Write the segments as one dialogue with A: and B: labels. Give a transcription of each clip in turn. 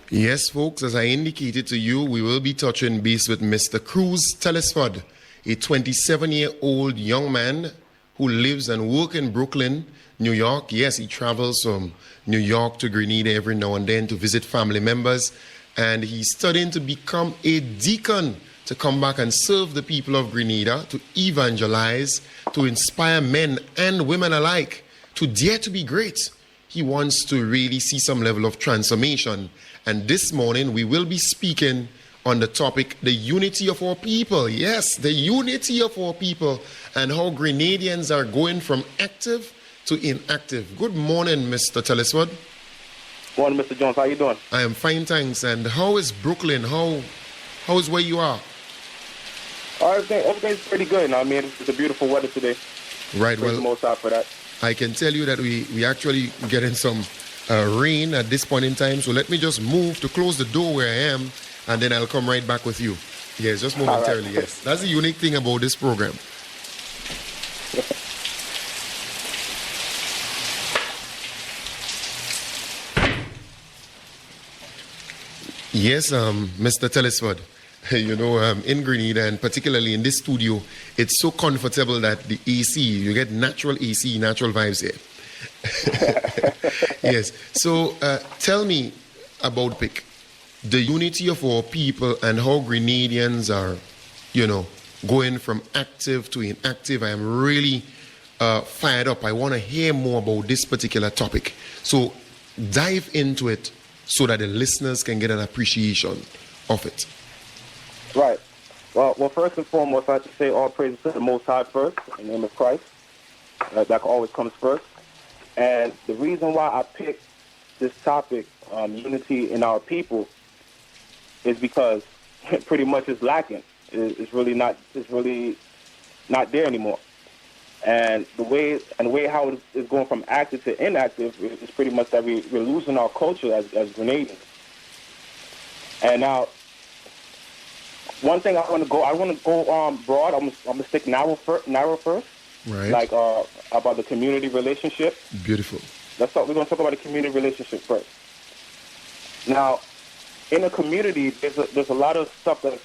A: Yes, folks, as I indicated to you, we will be touching base with Mr. Cruz Telesford, a 27-year-old young man who lives and works in Brooklyn, New York. Yes, he travels from New York to Grenada every now and then to visit family members. And he's studying to become a deacon to come back and serve the people of Grenada, to evangelize, to inspire men and women alike to dare to be great. He wants to really see some level of transformation. And this morning, we will be speaking on the topic, the unity of our people. Yes, the unity of our people and how Grenadians are going from active to inactive. Good morning, Mr. Telesford.
B: Morning, Mr. Jones. How you doing?
A: I am fine, thanks. And how is Brooklyn? How is where you are?
B: Everything's pretty good. I mean, it's a beautiful weather today.
A: Right.
B: Praise the Most High for that.
A: I can tell you that we actually getting some rain at this point in time. So let me just move to close the door where I am, and then I'll come right back with you. Yes, just momentarily, right. Yes. That's the unique thing about this program. Yes, Mr. Telesford. You know, in Grenada, and particularly in this studio, it's so comfortable that the AC, you get natural AC, natural vibes here. Yes. So tell me about PIC, the unity of our people and how Grenadians are, you know, going from active to inactive. I am really fired up. I want to hear more about this particular topic. So dive into it so that the listeners can get an appreciation of it.
B: Right. Well, first and foremost, I have to say all praises to the Most High first, in the name of Christ. That always comes first. And the reason why I picked this topic, unity in our people, is because it pretty much is lacking. It's really not there anymore. And the way how it is going from active to inactive is pretty much that we're losing our culture as Grenadians. And now, one thing I want to go broad. I'm gonna stick narrow first.
A: Right.
B: Like about the community relationship.
A: Beautiful.
B: We're gonna talk about the community relationship first. Now, in a community, there's a lot of stuff that's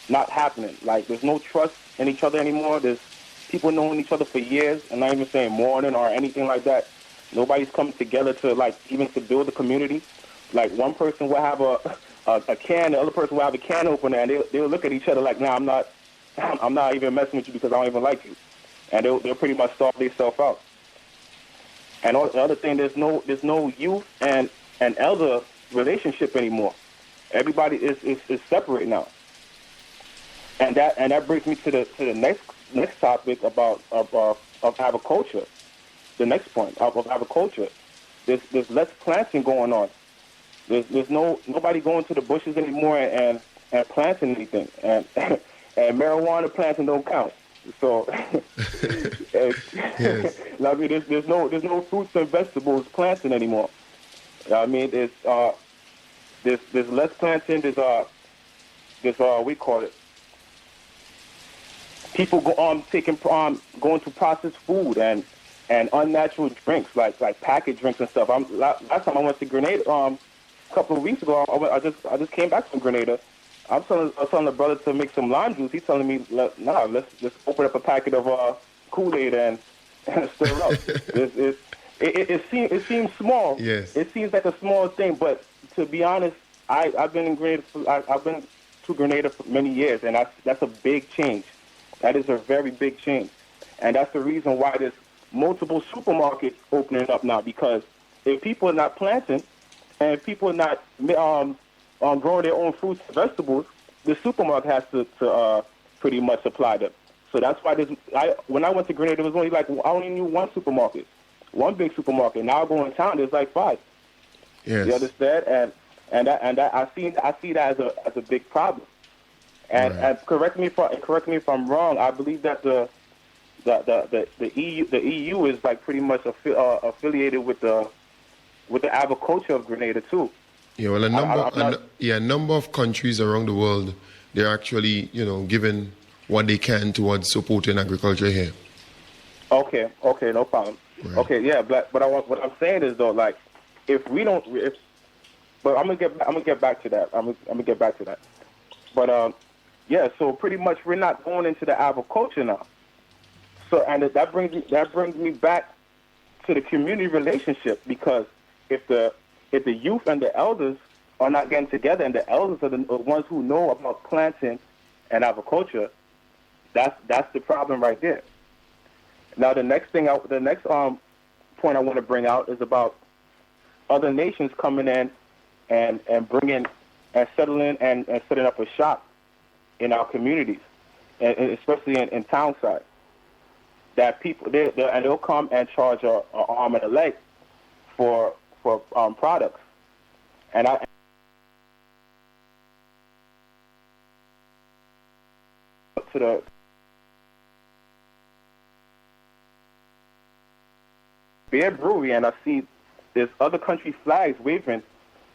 B: not happening. Like there's no trust in each other anymore. There's people knowing each other for years, and not even saying mourning or anything like that. Nobody's coming together to even to build a community. Like one person will have a can, the other person will have a can opener, and they'll look at each other like, "Nah, I'm not even messing with you because I don't even like you," and they'll pretty much starve themselves out. And the other thing, there's no youth and elder relationship anymore. Everybody is separate now, and that brings me to the next topic of agriculture. The next point of agriculture, there's less planting going on. There's nobody going to the bushes anymore and planting anything, and marijuana planting don't count. So, yes. I mean, there's no fruits and vegetables planting anymore. I mean, there's less planting. There's we call it. People going to processed food and unnatural drinks like packaged drinks and stuff. Last time I went to Grenada, a couple of weeks ago, I just came back from Grenada. I was telling the brother to make some lime juice. He's telling me, let's just open up a packet of Kool-Aid and stir it up. It seems small.
A: Yes.
B: It seems like a small thing, but to be honest, I've been in Grenada. I've been to Grenada for many years, and that's a big change. That is a very big change, and that's the reason why there's multiple supermarkets opening up now. Because if people are not planting, and if people are not growing their own fruits and vegetables, the supermarket has to pretty much supply them. So that's why when I went to Grenada, it was only I only knew one supermarket, one big supermarket. Now I go in town, there's like 5.
A: Yes.
B: You understand? And I see that as a big problem. And,
A: right.
B: And correct me if I'm wrong. I believe that the EU is like pretty much affiliated with the agriculture of Grenada too.
A: Yeah, well, a number of countries around the world they're actually, giving what they can towards supporting agriculture here.
B: Okay, no problem.
A: Right.
B: Okay, yeah, but what I'm saying is though, like, but I'm gonna get back to that. I'm gonna get back to that. But yeah, so pretty much we're not going into the agriculture now. So and that brings me back to the community relationship, because if the youth and the elders are not getting together, and the elders are the ones who know about planting and agriculture, that's the problem right there. Now the next point I want to bring out is about other nations coming in and bringing and settling and setting up a shop in our communities, and especially in town side. That people they'll come and charge an arm and a leg for products, and I. To the beer brewery, and I see there's other country flags waving.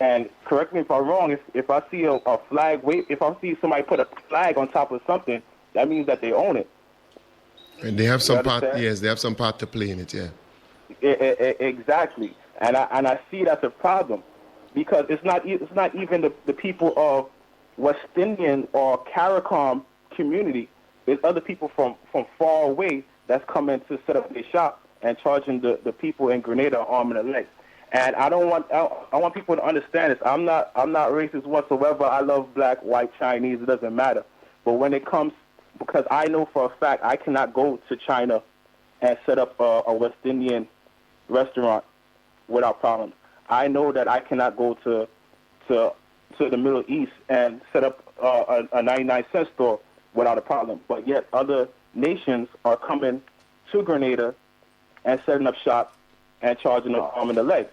B: And correct me if I'm wrong. If I see a flag wave, if I see somebody put a flag on top of something, that means that they own it.
A: And they have some part. Yes, they have some part to play in it. Yeah.
B: Exactly. And I see that's a problem, because it's not even the people of West Indian or CARICOM community. There's other people from far away that's coming to set up their shop and charging the people in Grenada an arm and a leg. And I want people to understand this. I'm not racist whatsoever. I love black, white, Chinese. It doesn't matter. But when it comes, because I know for a fact I cannot go to China and set up a West Indian restaurant without problems. I know that I cannot go to the Middle East and set up a 99-cent store without a problem. But yet other nations are coming to Grenada and setting up shop and charging an arm and a leg.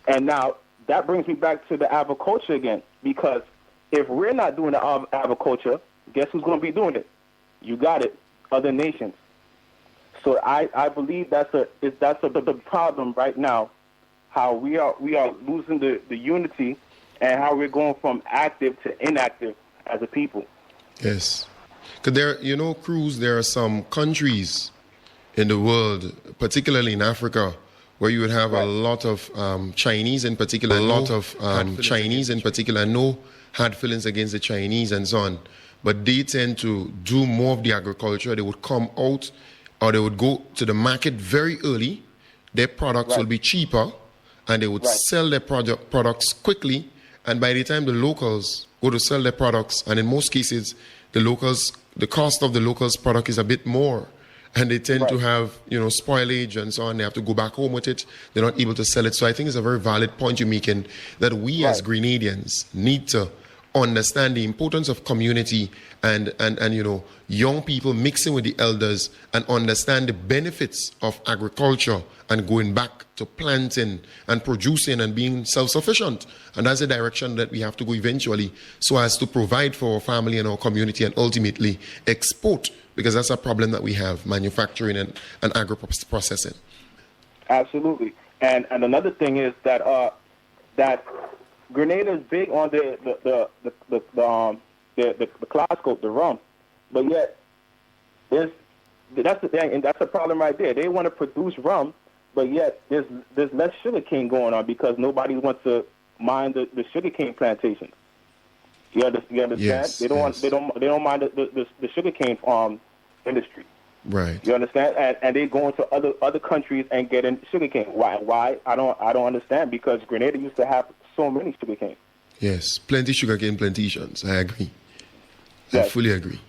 B: And now that brings me back to the agriculture again, because if we're not doing the agriculture, guess who's going to be doing it? You got it, other nations. So I believe that's the problem right now, how we are losing the unity, and how we're going from active to inactive as a people.
A: Yes. Because Cruz, there are some countries in the world, particularly in Africa, where you would have a lot of Chinese in particular, no hard feelings against the Chinese and so on. But they tend to do more of the agriculture. They would come out, or they would go to the market very early. Their products will be cheaper, and they would sell their products quickly. And by the time the locals go to sell their products, and in most cases, the cost of the locals' product is a bit more, and they tend to have, spoilage and so on. They have to go back home with it. They're not able to sell it. So I think it's a very valid point you're making, that we as Grenadians need to understand the importance of community and young people mixing with the elders, and understand the benefits of agriculture and going back to planting and producing and being self-sufficient. And that's the direction that we have to go eventually, so as to provide for our family and our community, and ultimately export, because that's a problem that we have, manufacturing and agro-processing.
B: Absolutely. And another thing is that Grenada is big on the Glasgow, the rum, but yet that's the thing, and that's a problem right there. They want to produce rum, but yet there's less sugarcane going on, because nobody wants to mind the sugarcane plantations. You understand?
A: Yes,
B: they don't mind the sugarcane industry.
A: Right.
B: You understand? And they go into other countries and get in sugarcane. Why? I don't understand, because Grenada used to have so many sugarcane.
A: Yes, plenty sugarcane plantations. I agree. I fully agree.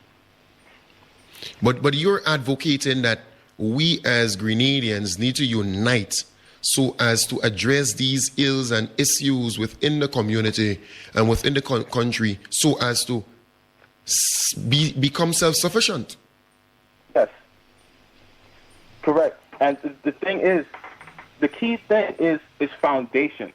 A: But you're advocating that we as Grenadians need to unite so as to address these ills and issues within the community and within the country, so as to become self-sufficient.
B: Yes. Correct. And the thing is, the key thing is foundation.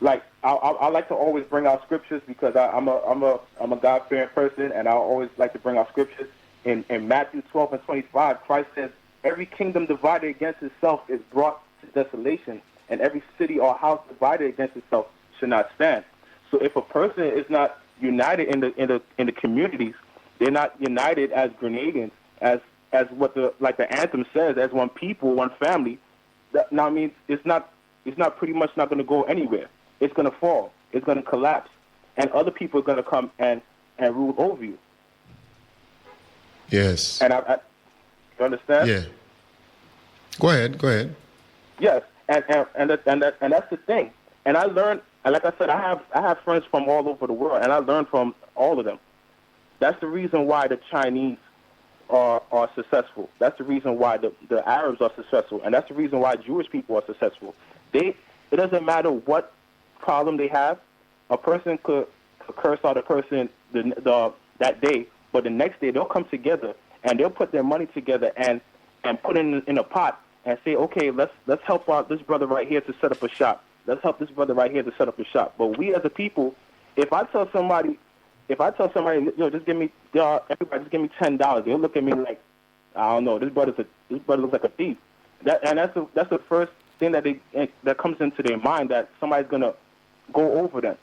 B: Like I like to always bring out scriptures, because I'm a God-fearing person, and I always like to bring out scriptures. In Matthew 12:25, Christ says, "Every kingdom divided against itself is brought to desolation, and every city or house divided against itself should not stand." So if a person is not united in the communities. They're not united as Grenadians, as what the anthem says, as one people, one family. Now, I mean, it's not pretty much not going to go anywhere. It's going to fall. It's going to collapse, and other people are going to come and rule over you.
A: Yes.
B: And you understand?
A: Yeah. Go ahead.
B: Yes, and that's the thing. And I learned, and like I said, I have friends from all over the world, and I learned from all of them. That's the reason why the Chinese are successful. That's the reason why the Arabs are successful, and that's the reason why Jewish people are successful. It doesn't matter what problem they have. A person could curse out a person that day, but the next day they'll come together and they'll put their money together and put it in a pot and say, okay, let's help out this brother right here to set up a shop. Let's help this brother right here to set up a shop. But we as a people, if I tell somebody, just give me, everybody just give me $10, they'll look at me like, I don't know, this brother looks like a thief. That's the first thing that comes into their mind, that somebody's gonna go over them.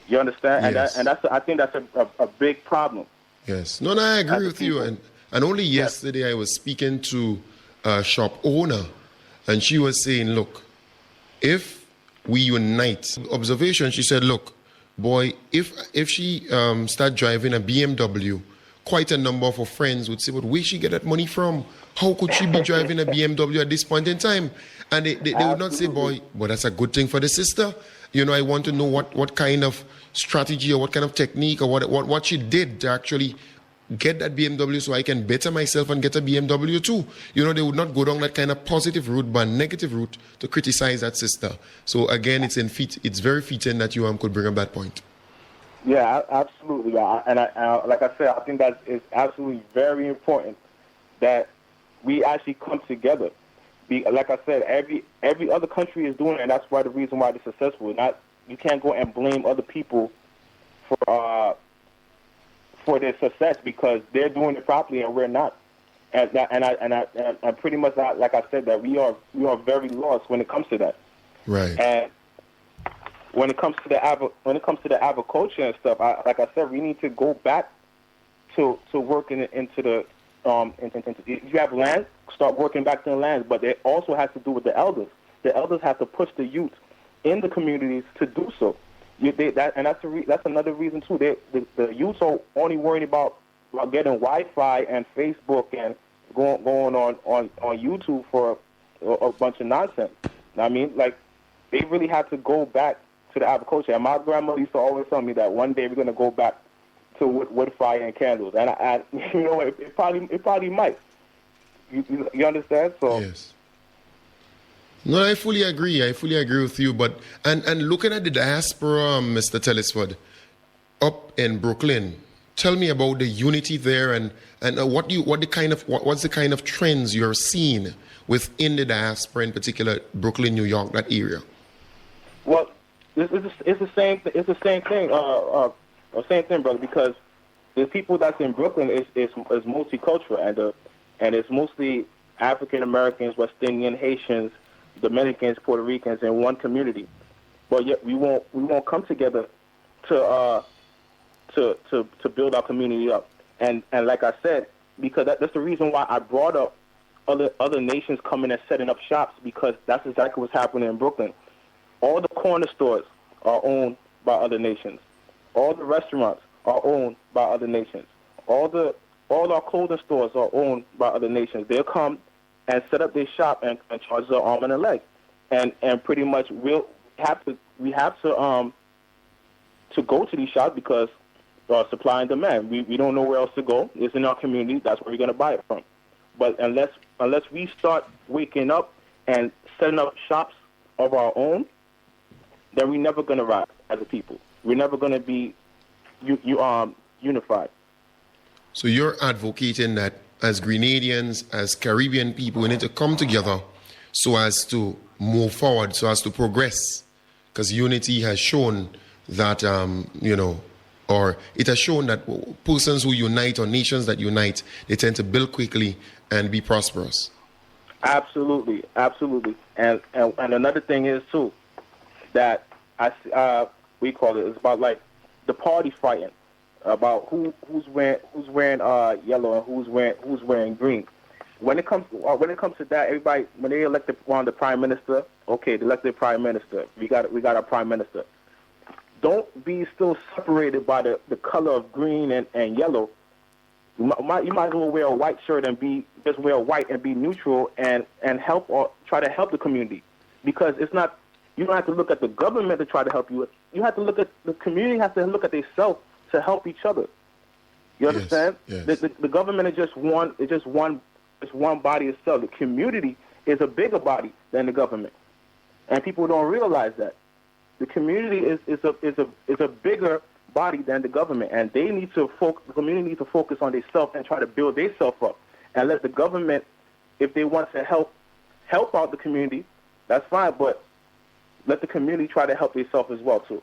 B: You understand?
A: Yes.
B: I think that's a big problem.
A: Yes. No, I agree with you. And only yesterday I was speaking to a shop owner, and she was saying, look, if we unite, observation, she said, look, boy, if she start driving a BMW, quite a number of her friends would say, but where she get that money from? How could she be driving a BMW at this point in time? And they would not say, boy, but that's a good thing for the sister. You know, I want to know what kind of strategy or what kind of technique or what she did to actually get that BMW so I can better myself and get a BMW too. You know, they would not go down that kind of positive route, but negative route to criticize that sister. So again, it's very fitting that you could bring up that point.
B: Yeah, absolutely. And like I said, I think that is absolutely very important that we actually come together. Like I said, every other country is doing it, and that's why the reason why they're successful. You can't go and blame other people for their success, because they're doing it properly and we're not. And pretty much, like I said, that we are very lost when it comes to that.
A: Right.
B: And when it comes to the agriculture and stuff, like I said, we need to go back to working into the if you have land, start working back to the land. But it also has to do with the elders. The elders have to push the youth in the communities to do so. That's another reason too. The youth are only worried about getting Wi-Fi and Facebook and going on YouTube for a bunch of nonsense. I mean, like, they really have to go back to the agriculture. And my grandmother used to always tell me that one day we're going to go back to wood fire and candles. And I you know, it probably might. You understand? So
A: yes. No, I fully agree. I fully agree with you. But and looking at the diaspora, Mr. Telesford, up in Brooklyn, tell me about the unity there and what's the kind of trends you're seeing within the diaspora, in particular Brooklyn, New York, that area.
B: Well, it's the same thing. Same thing, brother. Because the people that's in Brooklyn is multicultural, and it's mostly African Americans, West Indian, Haitians, Dominicans, Puerto Ricans in one community. But yet we won't come together to build our community up. And like I said, because that's the reason why I brought up other nations coming and setting up shops, because that's exactly what's happening in Brooklyn. All the corner stores are owned by other nations. All the restaurants are owned by other nations. All our clothing stores are owned by other nations. They'll come and set up their shop and charge their arm and a leg, and pretty much we have to go to these shops because supply and demand. We don't know where else to go. It's in our community. That's where we're going to buy it from. But unless we start waking up and setting up shops of our own, then we're never going to rise as a people. We're never going to be unified.
A: So you're advocating that as Grenadians, as Caribbean people, we need to come together so as to move forward, so as to progress, because unity has shown that, or it has shown that persons who unite or nations that unite, they tend to build quickly and be prosperous.
B: Absolutely. And another thing is too that we call it's about like the party fighting about who's wearing yellow and who's wearing green. When it comes to that, everybody, when they elected on the prime minister, okay, they elected prime minister. We got our prime minister. Don't be still separated by the color of green and yellow. You might as well wear a white shirt and just wear white and be neutral and help or try to help the community, because it's not. You don't have to look at the government to try to help you. You have to look at the community. Has to look at themselves to help each other. You understand?
A: Yes.
B: The government is just one. It's one body itself. The community is a bigger body than the government, and people don't realize that. The community is a bigger body than the government, and they need to the community needs to focus on themselves and try to build themselves up, and let the government, if they want to help out the community, that's fine, but let the community try to help themselves as well too.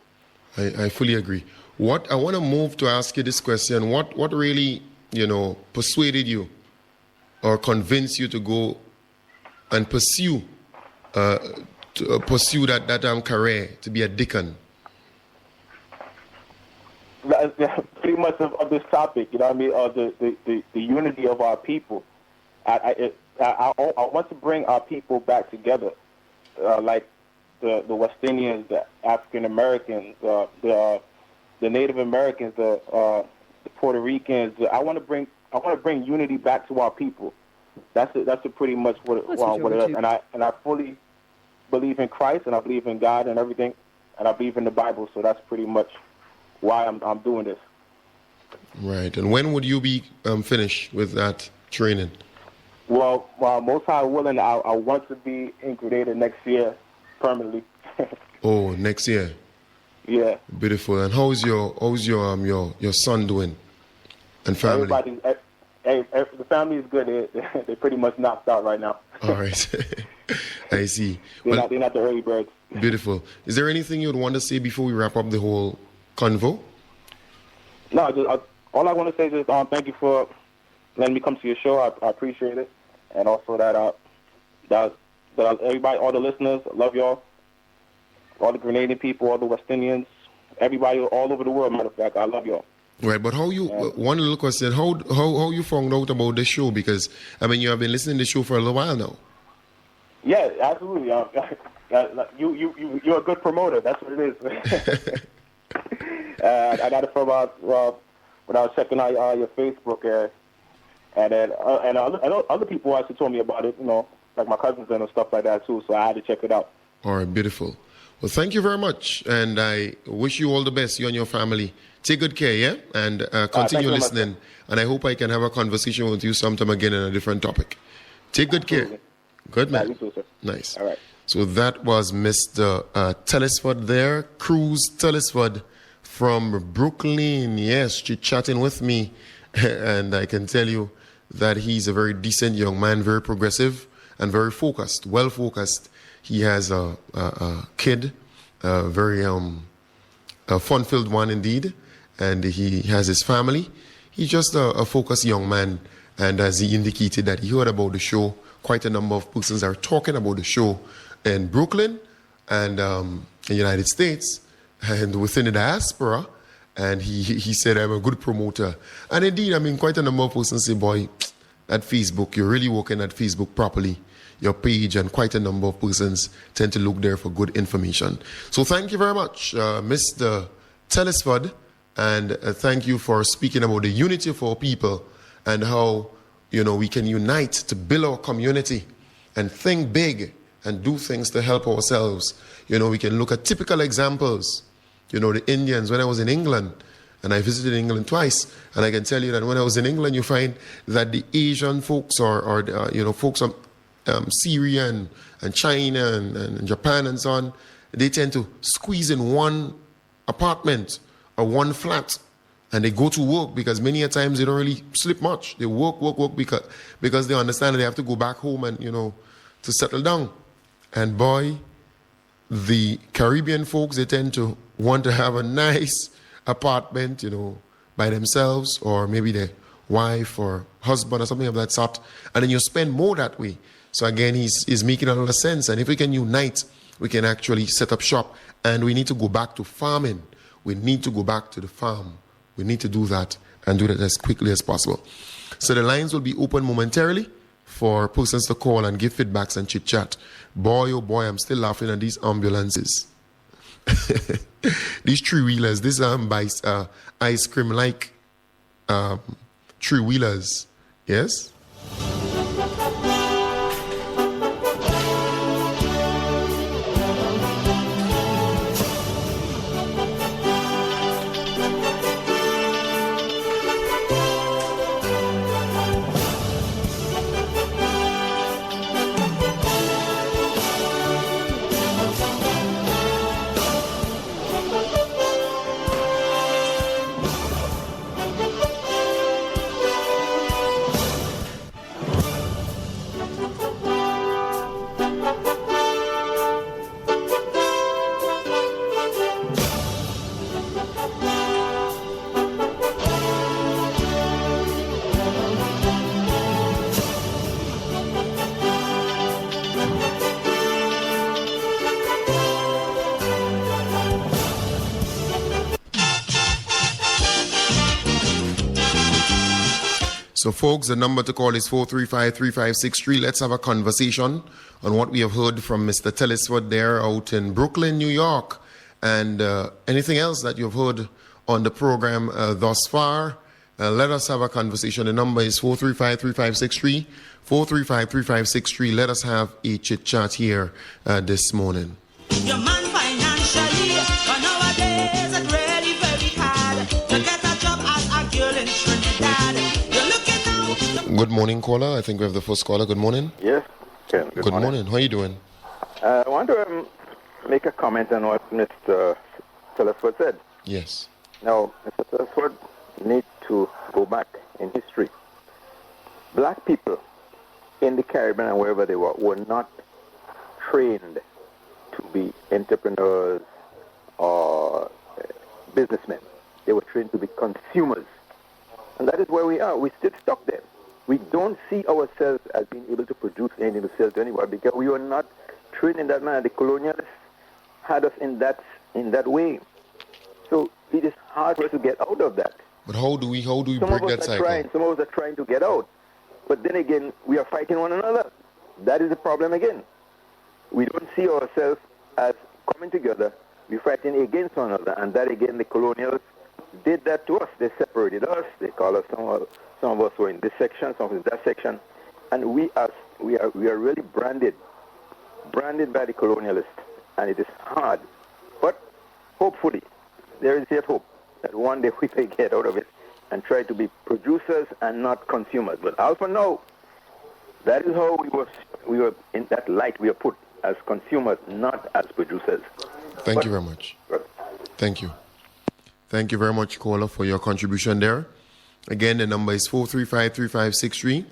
A: I fully agree. What I want to move to ask you this question: What really persuaded you or convinced you to go and pursue that career to be a deacon?
B: Pretty much of this topic, you know what I mean? Of the unity of our people. I want to bring our people back together, like the West Indians, the African Americans, the Native Americans, the Puerto Ricans. I want to bring unity back to our people. That's pretty much what it is. And I fully believe in Christ, and I believe in God and everything, and I believe in the Bible. So that's pretty much why I'm doing this.
A: Right. And when would you be finished with that training?
B: Well, most high willing, I want to be in Grenada next year permanently.
A: Oh, next year.
B: Yeah.
A: Beautiful. And how's your son doing and family?
B: The family is good. They're pretty much knocked out right now.
A: All right. I see.
B: They're not the early birds.
A: Beautiful. Is there anything you'd want to say before we wrap up the whole convo?
B: No, all I want to say is thank you for letting me come to your show. I appreciate it, and also that everybody, all the listeners, I love y'all. All the Grenadian people, all the West Indians, everybody all over the world. Matter of fact, I love y'all.
A: Right, but one little question: how you found out about the show? Because you have been listening to the show for a little while now.
B: Yeah, absolutely. You're a good promoter. That's what it is. I got it from when I was checking out your Facebook, and then other people actually told me about it. Like my cousins and stuff like that too. So I had to check it out.
A: All right, beautiful. Well, thank you very much, and I wish you all the best, you and your family. Take good care, yeah? And continue listening. And I hope I can have a conversation with you sometime again on a different topic. Take good care. Good, man.
B: You too, sir.
A: Nice.
B: All right.
A: So that was Mr. Telesford there, Cruz Telesford from Brooklyn. Yes, chit-chatting with me. And I can tell you that he's a very decent young man, very progressive and very focused, well-focused. He has a kid, a very fun-filled one indeed, and he has his family. He's just a focused young man, and as he indicated that he heard about the show, quite a number of persons are talking about the show in Brooklyn and in the United States and within the diaspora, and he said, I'm a good promoter. And indeed, quite a number of persons say, boy, at Facebook, you're really working at Facebook properly, your page, and quite a number of persons tend to look there for good information. So thank you very much, Mr. Telesford, and thank you for speaking about the unity of our people and how we can unite to build our community and think big and do things to help ourselves. We can look at typical examples. The Indians, when I was in England, and I visited England twice, and I can tell you that when I was in England, you find that the Asian folks or folks from Syria and China and Japan and so on, they tend to squeeze in one apartment or one flat, and they go to work because many a times they don't really sleep much. They work because they understand that they have to go back home and to settle down. And boy, the Caribbean folks, they tend to want to have a nice apartment, by themselves, or maybe their wife or husband or something of that sort, and then you spend more that way. So again, he's making a lot of sense. And if we can unite, we can actually set up shop. And we need to go back to farming. We need to go back to the farm. We need to do that and do that as quickly as possible. So the lines will be open momentarily for persons to call and give feedbacks and chit-chat. Boy, oh boy, I'm still laughing at these ambulances. These three-wheelers, these ice cream-like three-wheelers. Yes? So, folks, the number to call is 435-3563. Let's have a conversation on what we have heard from Mr. Telesford there out in Brooklyn, New York, and anything else that you've heard on the program thus far. Let us have a conversation. The number is 435-3563. 435-3563. Let us have a chit-chat here this morning.
C: Your man financially, but nowadays it's really very hard to get a job as a girl in Trinidad. You're looking now.
A: Good morning, caller. I think we have the first caller. Good morning.
D: Yes, Ken.
A: Good morning. How are you doing?
D: I want to make a comment on what Mr. Telesford said.
A: Yes.
D: Now, Mr. Telesford needs to go back in history. Black people in the Caribbean and wherever they were not trained to be entrepreneurs or businessmen. They were trained to be consumers. And that is where we are. We're still stuck there. We don't see ourselves as being able to produce anything to sell to anyone because we were not trained in that manner. The colonialists had us in that way. So it is hard for us to get out of that.
A: But how do we break that cycle?
D: Some of us are trying to get out. But then again, we are fighting one another. That is the problem again. We don't see ourselves as coming together. We're fighting against one another. And that again, the colonials did that to us. They separated us. They call us, some of us were in this section, some of us in that section. And we are really branded by the colonialists. And it is hard. But hopefully, there is yet hope that one day we may get out of it and try to be producers and not consumers. But also now, that is how we were in that light we were put as consumers, not as producers.
A: Thank you very much. Thank you. Thank you very much, caller, for your contribution there. Again, the number is 435-3563.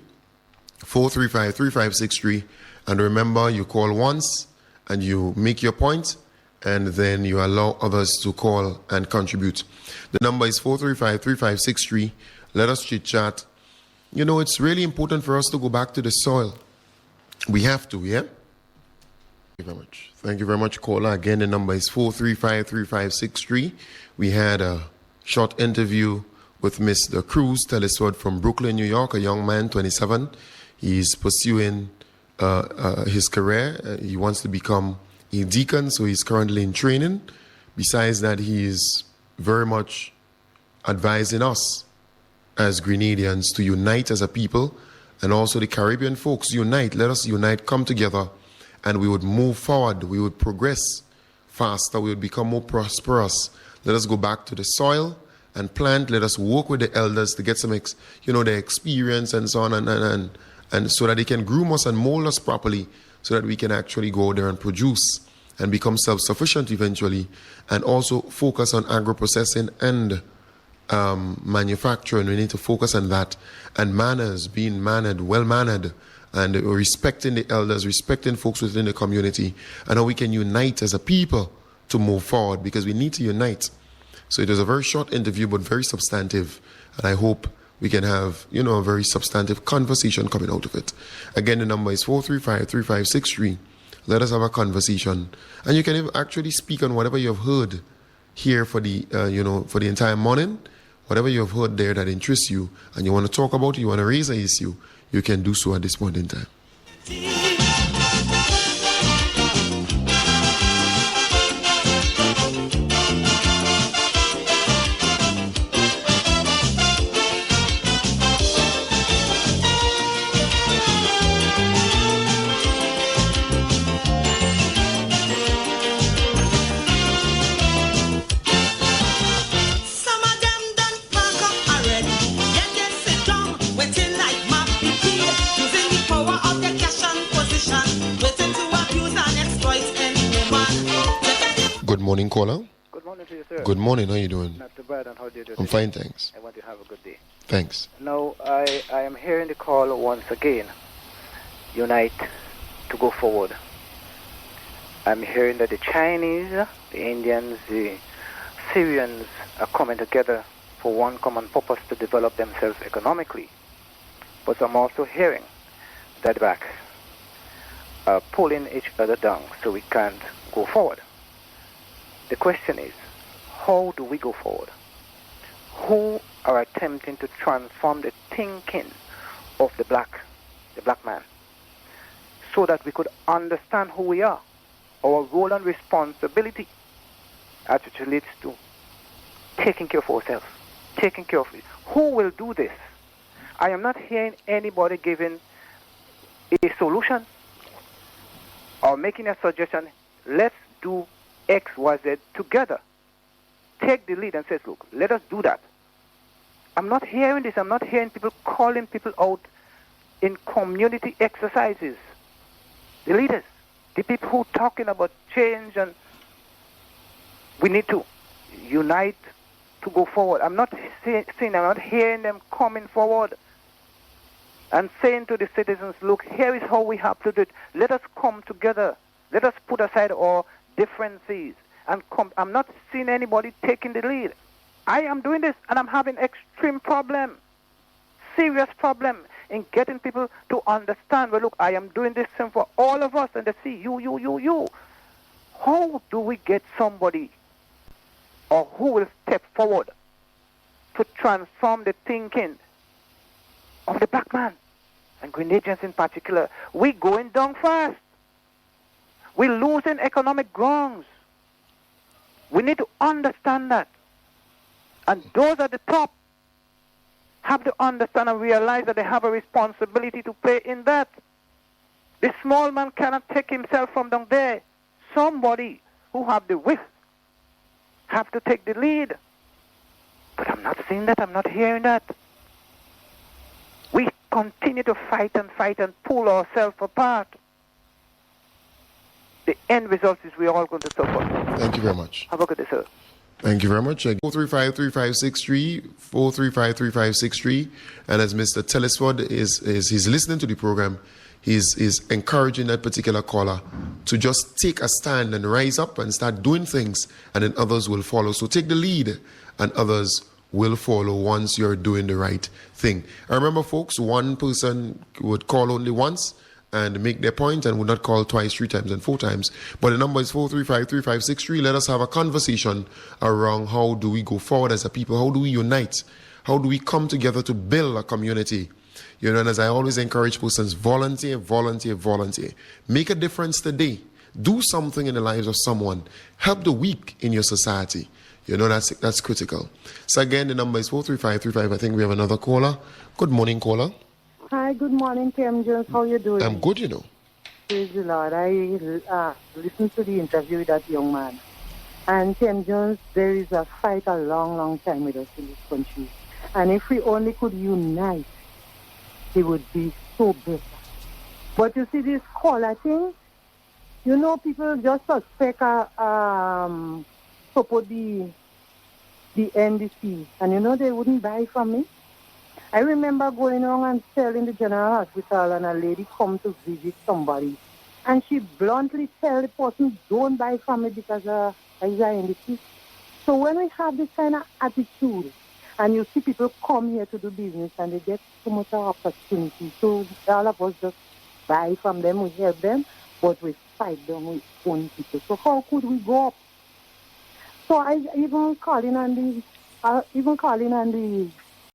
A: 435-3563. And remember, you call once and you make your point, and then you allow others to call and contribute. The number is 435-3563. Let us chit-chat. You know, it's really important for us to go back to the soil. We have to, yeah? Thank you very much. Thank you very much, caller. Again, the number is 435-3563. We had a short interview with Mr. Cruz Telesford from Brooklyn, New York, a young man, 27. He's pursuing his career. He wants to become a deacon, so he's currently in training. Besides that, he is very much advising us as Grenadians to unite as a people, and also the Caribbean folks unite. Let us unite, come together, and we would move forward. We would progress faster. We would become more prosperous. Let us go back to the soil and plant. Let us work with the elders to get some, their experience and so on, and so that they can groom us and mold us properly, so that we can actually go there and produce and become self-sufficient eventually, and also focus on agro-processing and manufacturing. We need to focus on that. And manners, being mannered, well-mannered, and respecting the elders, respecting folks within the community, and how we can unite as a people to move forward, because we need to unite. So it was a very short interview, but very substantive. And I hope we can have, a very substantive conversation coming out of it. Again, the number is 435-3563. Let us have a conversation. And you can actually speak on whatever you've heard here for the for the entire morning. Whatever you have heard there that interests you and you want to talk about it, you want to raise an issue, you can do so at this point in time. Good morning, caller.
E: Good morning to you, sir.
A: Good morning. How are you doing?
E: Not too bad, and how do you do?
A: I'm fine, thanks.
E: I want to have a good day.
A: Thanks.
E: Now, I am hearing the call once again. Unite to go forward. I'm hearing that the Chinese, the Indians, the Syrians are coming together for one common purpose to develop themselves economically. But I'm also hearing that back are pulling each other down so we can't go forward. The question is, how do we go forward? Who are attempting to transform the thinking of the black man, so that we could understand who we are, our role and responsibility as it relates to taking care of ourselves, taking care of it. Who will do this? I am not hearing anybody giving a solution or making a suggestion. Let's do X, Y, Z together. Take the lead and say, look, let us do that. I'm not hearing this. I'm not hearing people calling people out in community exercises. The leaders, the people who are talking about change, and we need to unite to go forward. I'm not I'm not hearing them coming forward and saying to the citizens, look, here is how we have to do it. Let us come together. Let us put aside our differences and come. I'm not seeing anybody taking the lead. I am doing this, and I'm having extreme problem, serious problem in getting people to understand, well, look, I am doing this thing for all of us, and they see you. How do we get somebody, or who will step forward to transform the thinking of the black man, and Grenadians in particular? We're going down fast. We're losing economic grounds. We need to understand that. And those at the top have to understand and realize that they have a responsibility to play in that. The small man cannot take himself from down there. Somebody who have the wit have to take the lead. But I'm not seeing that. I'm not hearing that. We continue to fight and pull ourselves apart. The end result is we're all going to suffer.
A: Thank you very much.
E: Have a good day, sir.
A: Thank you very much. 435-3563, 435-3563. And as Mr. Telesford he's listening to the program, he's encouraging that particular caller to just take a stand and rise up and start doing things, and then others will follow. So take the lead, and others will follow once you're doing the right thing. I remember, folks, one person would call only once and make their point and would not call twice, 3 times, and 4 times. But the number is 435-3563. Let us have a conversation around how do we go forward as a people? How do we unite? How do we come together to build a community? You know, and as I always encourage persons, volunteer. Make a difference today. Do something in the lives of someone. Help the weak in your society. You know, that's critical. So again, the number is 435-35. I think we have another caller. Good morning, caller.
F: Hi, good morning, Tim Jones. How you doing?
A: I'm good, you know.
F: Praise the Lord. I listened to the interview with that young man. And Tim Jones, there is a fight a long time with us in this country. And if we only could unite, it would be so better. But you see this caller thing, you know, people just suspect support the NDC. And you know they wouldn't buy from me. I remember going on and selling the general hospital, and a lady come to visit somebody, and she bluntly tell the person, don't buy from me because I is NDC. So when we have this kind of attitude, and you see people come here to do business and they get so much opportunity, so all of us just buy from them, we help them, but we fight them with own people. So how could we go up? So I even calling on the